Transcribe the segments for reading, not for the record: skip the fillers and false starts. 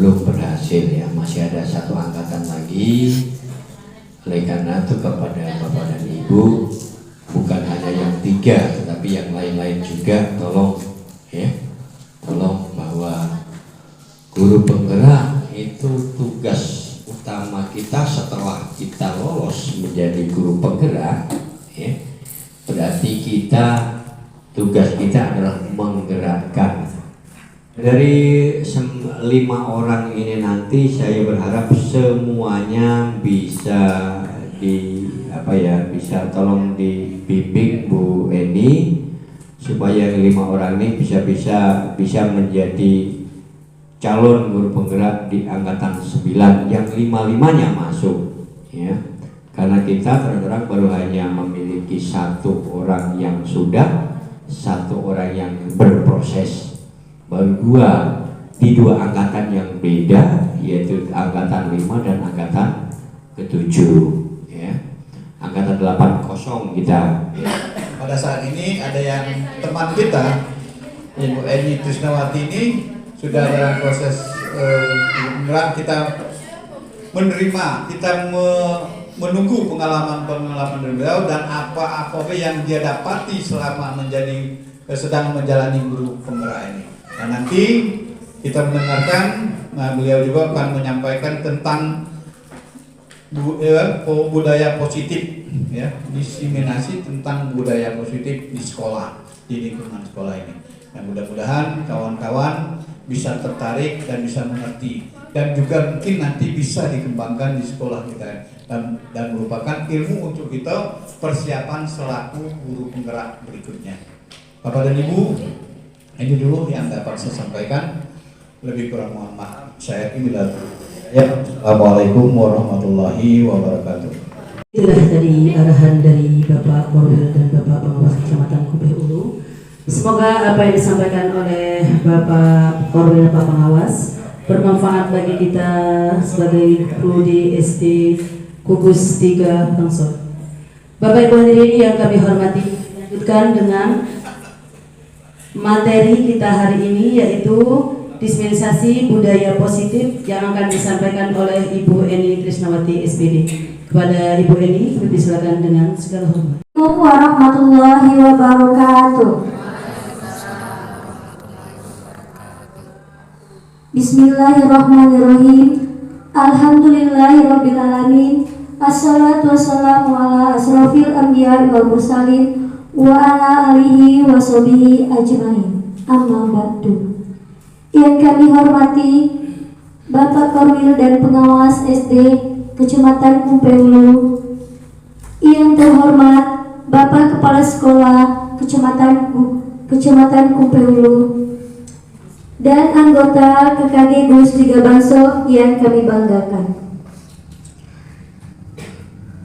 belum berhasil ya, masih ada satu angkatan lagi. Oleh karena itu kepada Bapak dan Ibu, bukan hanya yang 3 tetapi yang lain-lain juga tolong ya, tolong bahwa guru penggerak itu tugas utama kita setelah kita lolos menjadi guru penggerak ya, berarti tugas kita adalah menggerakkan. Dari 5 orang ini nanti saya berharap semuanya bisa bisa tolong dibimbing Bu Eni supaya 5 orang ini bisa menjadi calon guru penggerak di angkatan 9 yang 5-5-nya masuk ya. Karena kita terang baru hanya memiliki 1 orang yang sudah, 1 orang yang berproses, baru 2 di 2 angkatan yang beda, yaitu angkatan 5 dan angkatan ke-7 ya. Angkatan 8 kosong kita ya. Pada saat ini ada yang teman kita Ibu Eni Trisnawati ini sudah dalam proses kita menerima, kita menunggu pengalaman dari beliau dan apa yang dia dapati selama sedang menjalani guru penggerak ini. Dan nanti kita mendengarkan, beliau juga akan menyampaikan tentang budaya positif, ya, diseminasi tentang budaya positif di sekolah, di lingkungan sekolah ini. Dan mudah-mudahan kawan-kawan bisa tertarik dan bisa mengerti, dan juga mungkin nanti bisa dikembangkan di sekolah kita dan merupakan ilmu untuk kita persiapan selaku guru penggerak berikutnya. Bapak dan Ibu, ini dulu yang dapat saya sampaikan. Lebih kurang mohon maaf. Saya Imilad. Assalamualaikum warahmatullahi wabarakatuh. Itulah tadi arahan dari Bapak Korwil dan Bapak Pengawas Kecamatan Kupeh Ulu. Semoga apa yang disampaikan oleh Bapak Korwil dan Bapak Pengawas bermanfaat bagi kita sebagai guru di SD Kugus 3 Tangsel. Bapak Ibu hadirin yang kami hormati, lanjutkan dengan materi kita hari ini, yaitu diseminasi budaya positif yang akan disampaikan oleh Ibu Eni Trisnawati SPD. Kepada Ibu Eni, dipersilakan dengan segala hormat. Assalamualaikum warahmatullahi wabarakatuh. Bismillahirrahmanirrahim. Alhamdulillahirabbil alamin. Assalatu wassalamu ala asrofil anbiya wal mursalin wa ala alihi wa sahbihi ajmain. Amma ba'du. Yang kami hormati Bapak Korwil dan Pengawas SD Kecamatan Kupeh Ulu, yang terhormat Bapak Kepala Sekolah Kecamatan Kupeh Ulu, dan anggota KKG Gus 3 Bangsok yang kami banggakan.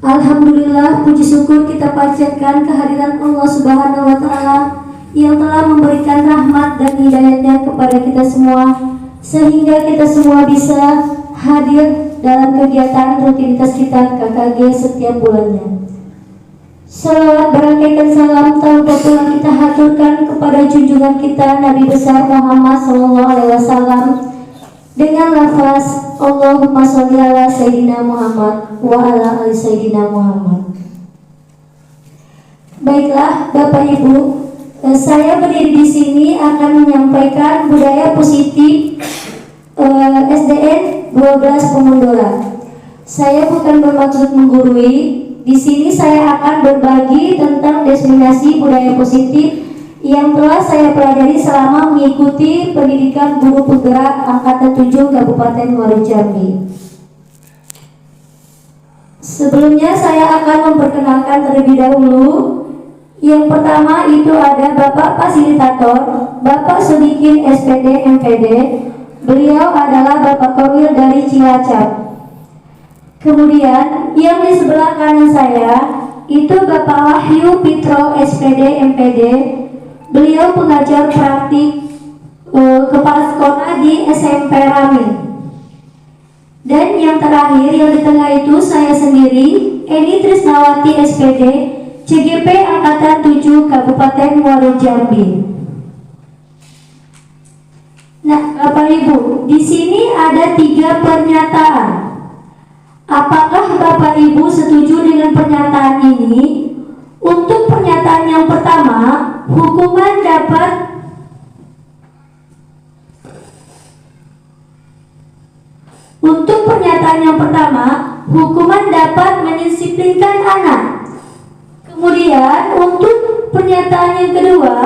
Alhamdulillah, puji syukur kita panjatkan kehadiran Allah Subhanahu wa Ta'ala yang telah memberikan rahmat dan hidayahnya kepada kita semua, sehingga kita semua bisa hadir dalam kegiatan rutinitas kita KKG setiap bulannya. Salawat berangkaikan salam tanpa pula kita haturkan kepada junjungan kita Nabi besar Muhammad SAW dengan lafaz Allahumma sholli ala Sayyidina Muhammad wa ala ali Sayyidina Muhammad. Baiklah Bapak Ibu, saya berdiri di sini akan menyampaikan budaya positif SDN 12 Pemundoran. Saya bukan bermaksud menggurui. Di sini saya akan berbagi tentang diseminasi budaya positif yang telah saya pelajari selama mengikuti pendidikan guru penggerak angkatan 7 Kabupaten Muaro Jambi. Sebelumnya saya akan memperkenalkan terlebih dahulu. Yang pertama itu ada Bapak Fasilitator, Bapak Sodikin SPD MPD. Beliau adalah Bapak Korwil dari Cilacap. Kemudian yang di sebelah kanan saya itu Bapak Wahyu Pitro SPD MPD. Beliau pengajar praktik kepala sekolah di SMP Ramin. Dan yang terakhir yang di tengah itu saya sendiri, Eni Trisnawati SPD, CGP Angkatan 7 Kabupaten Muaro Jambi. Nah, Bapak Ibu, di sini ada 3 pernyataan. Apakah Bapak Ibu setuju dengan pernyataan ini? Untuk pernyataan yang pertama, hukuman dapat mendisiplinkan anak. Kemudian untuk pernyataan yang kedua,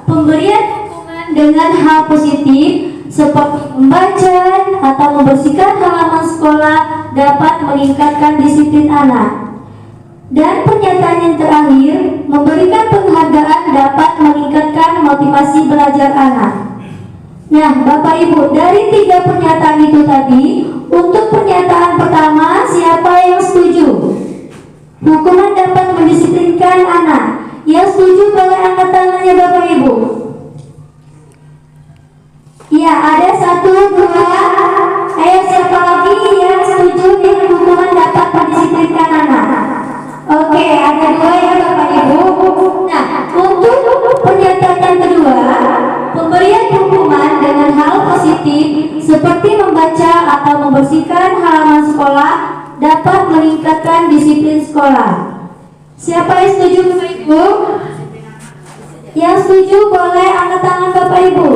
pemberian hukuman dengan hal positif seperti membaca atau membersihkan halaman sekolah dapat meningkatkan disiplin anak. Dan pernyataan yang terakhir, memberikan penghargaan dapat meningkatkan motivasi belajar anak. Nah, Bapak Ibu, dari 3 pernyataan itu tadi, untuk pernyataan pertama, siapa yang setuju? Hukuman dapat mendisiplinkan anak. Yang setuju boleh angkat tangannya, Bapak Ibu. Ya, ada 1, 2. Ayo, siapa lagi yang setuju dengan hukuman dapat mendisiplinkan anak? Oke, ada 2 ya Bapak Ibu. Nah, untuk pernyataan yang kedua, pemberian hukuman dengan hal positif seperti membaca atau membersihkan halaman sekolah dapat meningkatkan disiplin sekolah. Siapa yang setuju Bapak Ibu? Yang setuju boleh angkat tangan Bapak Ibu.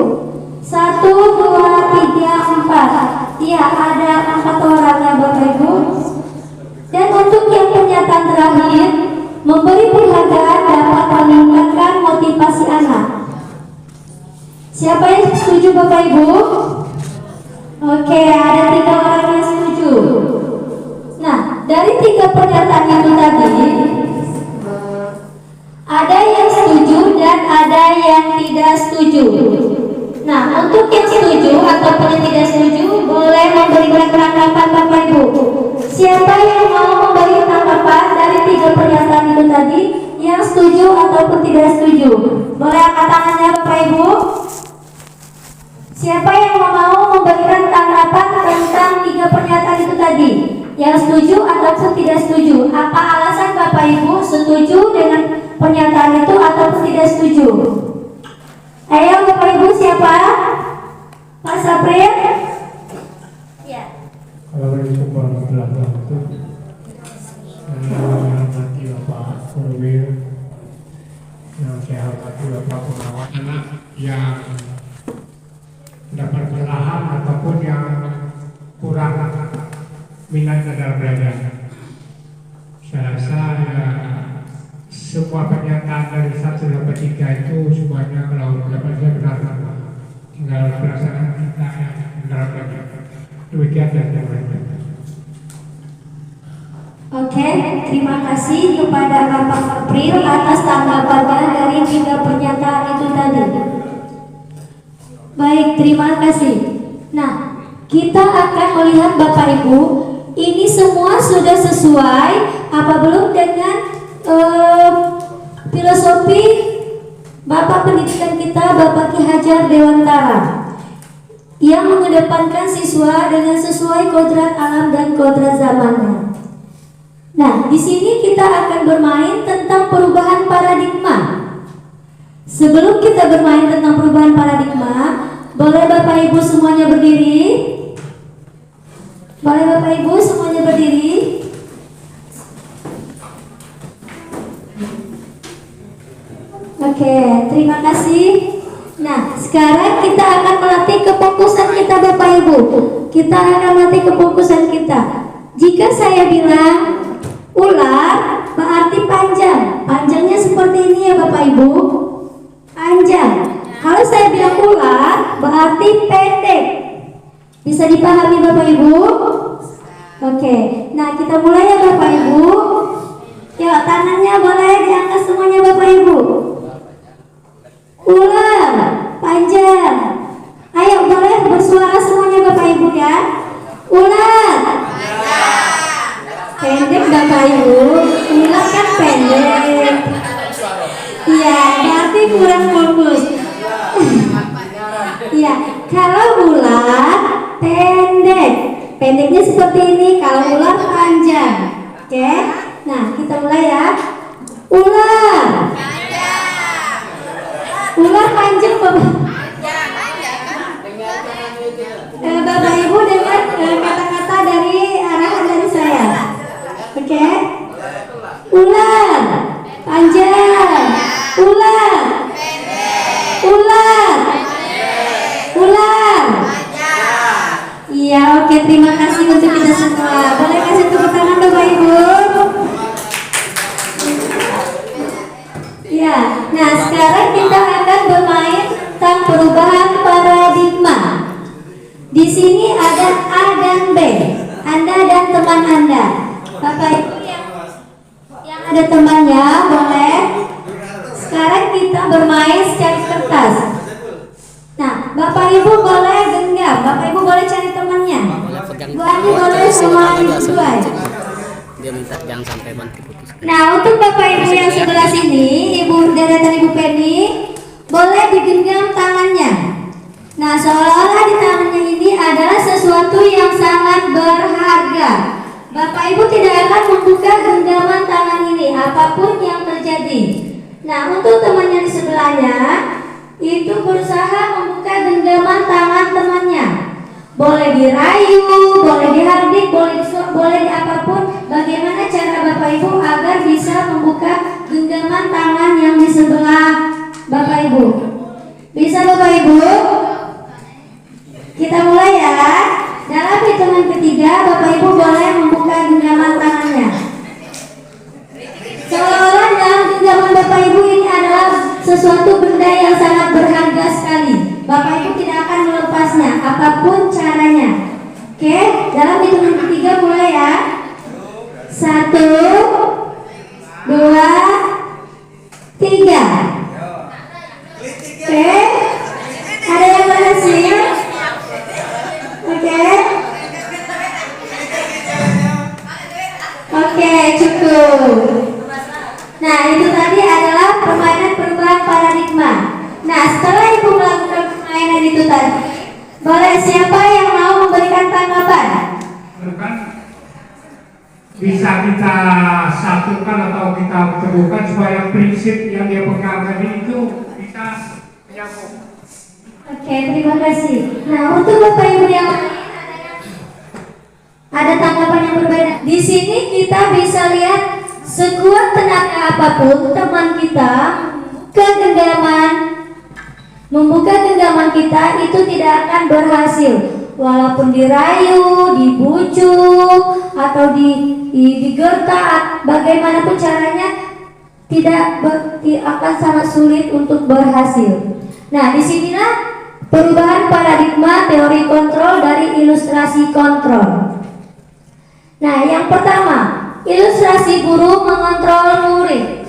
1, 2, 3, 4. Iya, ada 4 orang ya Bapak Ibu. Dan untuk yang pernyataan terakhir, memberi penghargaan dapat meningkatkan motivasi anak. Siapa yang setuju Bapak Ibu? Oke, ada 3 orang yang setuju. Nah, dari 3 pernyataan itu tadi, ada yang setuju dan ada yang tidak setuju. Nah, untuk yang setuju ataupun yang tidak setuju boleh memberikan tanggapan Bapak Ibu. Siapa yang mau memberi tanggapan dari 3 pernyataan itu tadi, yang setuju ataupun tidak setuju? Boleh angkat tangannya Bapak Ibu. Siapa yang mau memberikan tanggapan tentang 3 pernyataan itu tadi? Yang setuju ataupun tidak setuju? Apa alasan Bapak Ibu setuju dengan pernyataan itu ataupun tidak setuju? Ayo Bapak Ibu, siapa? Pak Sapril? Ya. Assalamualaikum warahmatullahi wabarakatuh. Saya hormati Bapak Korwil, yang saya hormati Bapak pengawas anak yang dapat perlahan ataupun yang kurang minat dalam belajar. Saya rasa semua pernyataan dari 1 sampai 3 itu semuanya kalau dapat saya benar, tinggal pelaksanaan kita yang dalam belajar. Demikian dan Oke, terima kasih kepada Bapak April atas tanggapannya dari 3 pernyataan itu tadi. Baik, terima kasih. Nah, kita akan melihat Bapak Ibu, ini semua sudah sesuai apa belum dengan filosofi Bapak pendidikan kita, Bapak Ki Hajar Dewantara, yang mengedepankan siswa dengan sesuai kodrat alam dan kodrat zamannya. Nah, di sini kita akan bermain tentang perubahan paradigma. Sebelum kita bermain tentang perubahan paradigma, boleh Bapak Ibu semuanya berdiri? Boleh Bapak Ibu semuanya berdiri? Oke, terima kasih. Nah, sekarang kita akan melatih kefokusan kita Bapak Ibu. Kita akan melatih kefokusan kita. Jika saya bilang ular, berarti panjang. Panjangnya seperti ini ya Bapak Ibu. Panjang. Kalau saya bilang ular, berarti pendek. Bisa dipahami Bapak Ibu? Oke, nah kita mulai ya Bapak Ibu. Yuk, tangannya boleh diangkat semuanya Bapak Ibu. Ular, panjang. Ayo boleh bersuara semuanya Bapak Ibu ya. Ular, pendek Bapak Ibu. Ular kan pendek. Iya, berarti kurang fokus. Iya, kalau ular pendek, pendeknya seperti ini. Kalau ular panjang, oke. Nah, kita mulai ya. Ular, ular panjang Bapak. Oke. Ulang. Panjang. Ulang. Ulang. Ulang. Iya, oke, terima kasih untuk kita semua. Boleh kasih tepuk tangan Bapak Ibu? Ya, nah sekarang kita akan bermain tentang perubahan paradigma. Di sini ada A dan B, Anda dan teman Anda. Bapak Ibu yang ada temannya boleh. Sekarang kita bermain cari kertas. Nah, Bapak Ibu boleh genggam, Bapak Ibu boleh cari temannya. Bu Andi boleh sama Ibu Duai. Dia minta jangan sampai bantu putus. Nah, untuk Bapak Ibu yang sebelah sini, Ibu deretan Ibu Penny, boleh digenggam tangannya. Nah, seolah-olah di tangannya ini adalah sesuatu yang sangat berharga. Bapak Ibu tidak akan membuka genggaman tangan ini, apapun yang terjadi. Nah, untuk temannya di sebelahnya, itu berusaha membuka genggaman tangan temannya. Boleh dirayu, boleh dihardik, boleh di apapun. Bagaimana cara Bapak Ibu agar bisa membuka genggaman tangan yang di sebelah Bapak Ibu? Bisa Bapak Ibu? Kita mulai ya. Dalam hitungan ketiga, Bapak Ibu boleh membuka genggaman tangannya. Seolah-olah dalam genggaman Bapak Ibu ini adalah sesuatu benda yang sangat berharga sekali. Bapak Ibu tidak akan melepasnya, apapun caranya. Oke, dalam hitungan ketiga mulai ya. 1, 2, 3. Oke, ada yang berhasil? Oke. Oke, cukup. Nah, itu tadi adalah permainan perubahan paradigma. Nah, setelah Ibu melakukan permainan itu tadi, boleh siapa yang mau memberikan tanggapan? Kan bisa kita satukan atau kita temukan supaya prinsip yang dia pegang tadi itu bisa menyambung. Oke, terima kasih. Nah, untuk Bapak Ibu yang lain ada tanggapan yang berbeda. Di sini kita bisa lihat sekuat tenaga apapun teman kita membuka genggaman kita itu tidak akan berhasil. Walaupun dirayu, dibujuk, atau digertak, bagaimanapun caranya akan sangat sulit untuk berhasil. Nah, disinilah perubahan paradigma teori kontrol dari ilustrasi kontrol. Nah, yang pertama, ilustrasi guru mengontrol murid.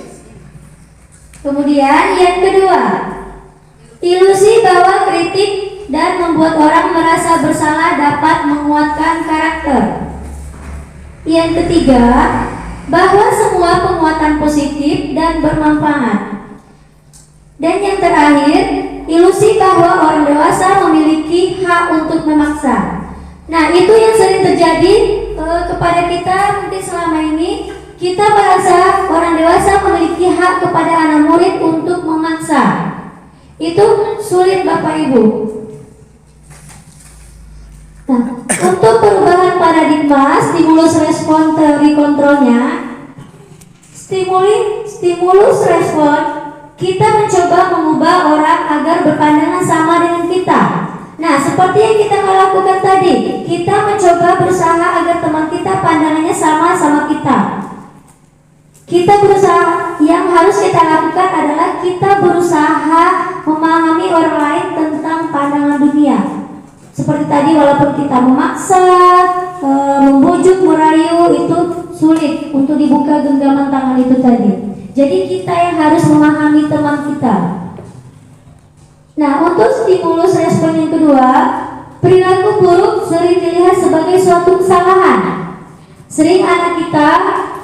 Kemudian yang kedua, ilusi bahwa kritik dan membuat orang merasa bersalah dapat menguatkan karakter. Yang ketiga, bahwa semua penguatan positif dan bermanfaat. Dan yang terakhir, ilusi bahwa orang dewasa memiliki hak untuk memaksa. Nah, itu yang sering terjadi kepada kita mungkin selama ini. Kita merasa orang dewasa memiliki hak kepada anak murid untuk memaksa. Itu sulit Bapak Ibu. Nah, untuk perubahan paradigma stimulus respon teori kontrolnya, stimulus respon, kita mencoba mengubah orang agar berpandangan sama dengan kita. Nah, seperti yang kita lakukan tadi, kita mencoba berusaha agar teman kita pandangannya sama kita. Kita berusaha, yang harus kita lakukan adalah kita berusaha memahami orang lain tentang pandangan dunia. Seperti tadi, walaupun kita memaksa, membujuk, merayu, itu sulit untuk dibuka genggaman tangan itu tadi. Jadi kita yang harus memahami teman kita. Nah, untuk stimulus respon yang kedua, perilaku buruk sering dilihat sebagai suatu kesalahan. Sering anak kita,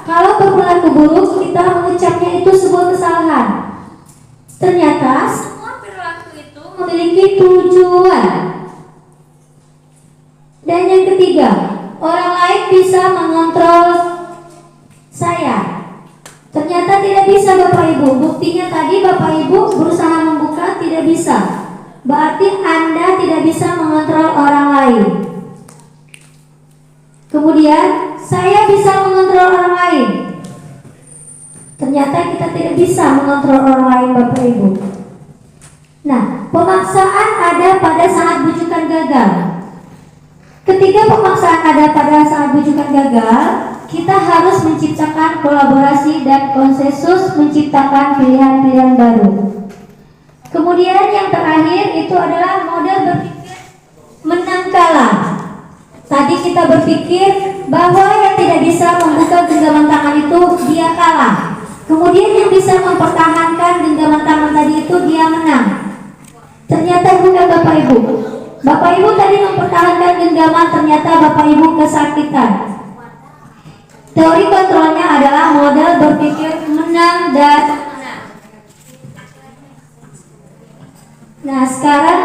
kalau berperilaku buruk, kita mengecapnya itu sebuah kesalahan. Ternyata semua perilaku itu memiliki tujuan. Dan yang ketiga, orang lain bisa mengontrol saya. Ternyata tidak bisa Bapak Ibu. Buktinya tadi Bapak Ibu berusaha membuka, tidak bisa. Berarti Anda tidak bisa mengontrol orang lain. Kemudian saya bisa mengontrol orang lain. ternyata kita tidak bisa mengontrol orang lain, Bapak Ibu. Nah, pemaksaan ada pada saat bujukan gagal. Ketika pemaksaan ada pada saat bujukan gagal, kita harus menciptakan kolaborasi dan konsensus, menciptakan pilihan-pilihan baru. Kemudian yang terakhir itu adalah model berpikir menang kalah. Tadi kita berpikir bahwa yang tidak bisa membuka genggaman tangan itu dia kalah. Kemudian yang bisa mempertahankan genggaman tangan tadi itu dia menang. Ternyata bukan, Bapak Ibu. Bapak Ibu tadi mempertahankan genggaman, ternyata Bapak Ibu kesakitan. Teori kontrolnya adalah model berpikir menang dan menang. Nah, sekarang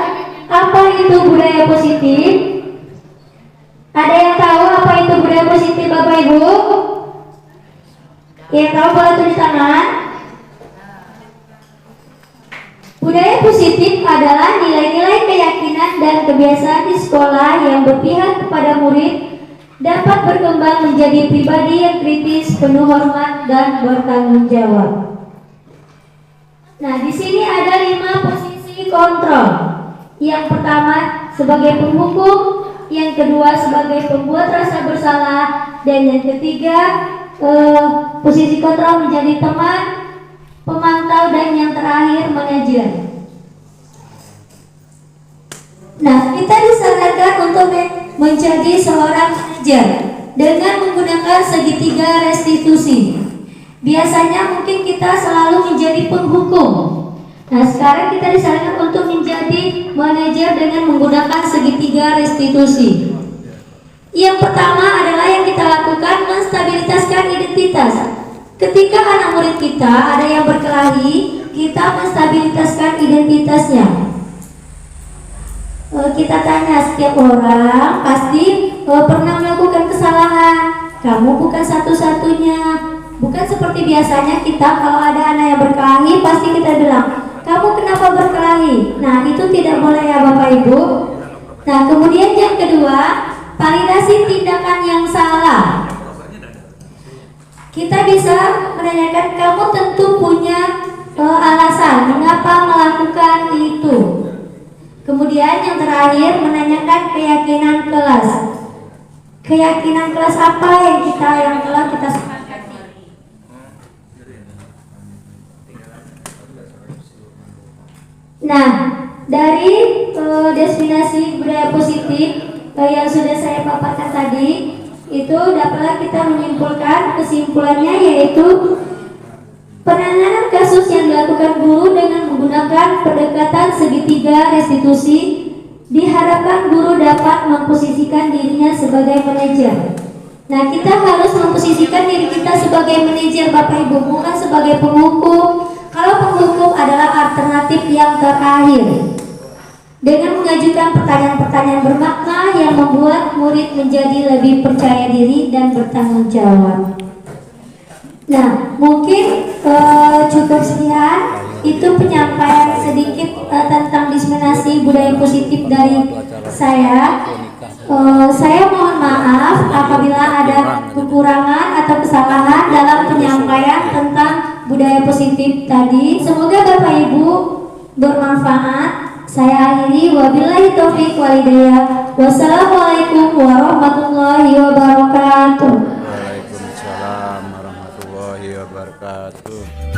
apa itu budaya positif? Ada yang tahu apa itu budaya positif, Bapak Ibu? Yang tahu boleh tulis tangan. Budaya positif adalah nilai-nilai keyakinan dan kebiasaan di sekolah yang berpihak kepada murid dapat berkembang menjadi pribadi yang kritis, penuh hormat, dan bertanggung jawab. Nah, di sini ada 5 posisi kontrol. Yang pertama sebagai penghukum, yang kedua sebagai pembuat rasa bersalah, dan yang ketiga posisi kontrol menjadi teman, pemantau, dan yang terakhir manajer. Nah, kita disarankan untuk menjadi seorang manajer dengan menggunakan segitiga restitusi. Biasanya mungkin kita selalu menjadi penghukum. Nah, sekarang kita disarankan untuk menjadi manajer dengan menggunakan segitiga restitusi. Yang pertama adalah yang kita lakukan menstabilitaskan identitas. Ketika anak murid kita ada yang berkelahi, kita menstabilitaskan identitasnya. Kita tanya setiap orang pasti pernah melakukan kesalahan. Kamu bukan satu-satunya. Bukan seperti biasanya kita kalau ada anak yang berkelahi pasti kita bilang, kamu kenapa berkelahi? Nah, itu tidak boleh ya Bapak Ibu. Nah, kemudian yang kedua, validasi tindakan yang salah. Kita bisa menanyakan, kamu tentu punya alasan mengapa melakukan itu. Kemudian yang terakhir menanyakan keyakinan kelas. Keyakinan kelas apa yang telah kita sepakati. Nah, dari definisi budaya positif yang sudah saya paparkan tadi, itu dapatlah kita menyimpulkan kesimpulannya, yaitu penanganan kasus yang dilakukan guru dengan menggunakan pendekatan segitiga restitusi, diharapkan guru dapat memposisikan dirinya sebagai manajer. Nah, kita harus memposisikan diri kita sebagai manajer, Bapak Ibu, bukan sebagai penghukum. Kalau penghukum adalah alternatif yang terakhir, dengan mengajukan pertanyaan-pertanyaan bermakna yang membuat murid menjadi lebih percaya diri dan bertanggung jawab. Nah, mungkin cukup sekian. Itu penyampaian sedikit tentang diseminasi budaya positif dari saya. Saya mohon maaf apabila ada kekurangan atau kesalahan dalam penyampaian tentang budaya positif tadi. Semoga Bapak Ibu bermanfaat. Saya akhiri, wabillahi taufiq walhidayah. Wassalamualaikum warahmatullahi wabarakatuh. Waalaikumsalam warahmatullahi wabarakatuh.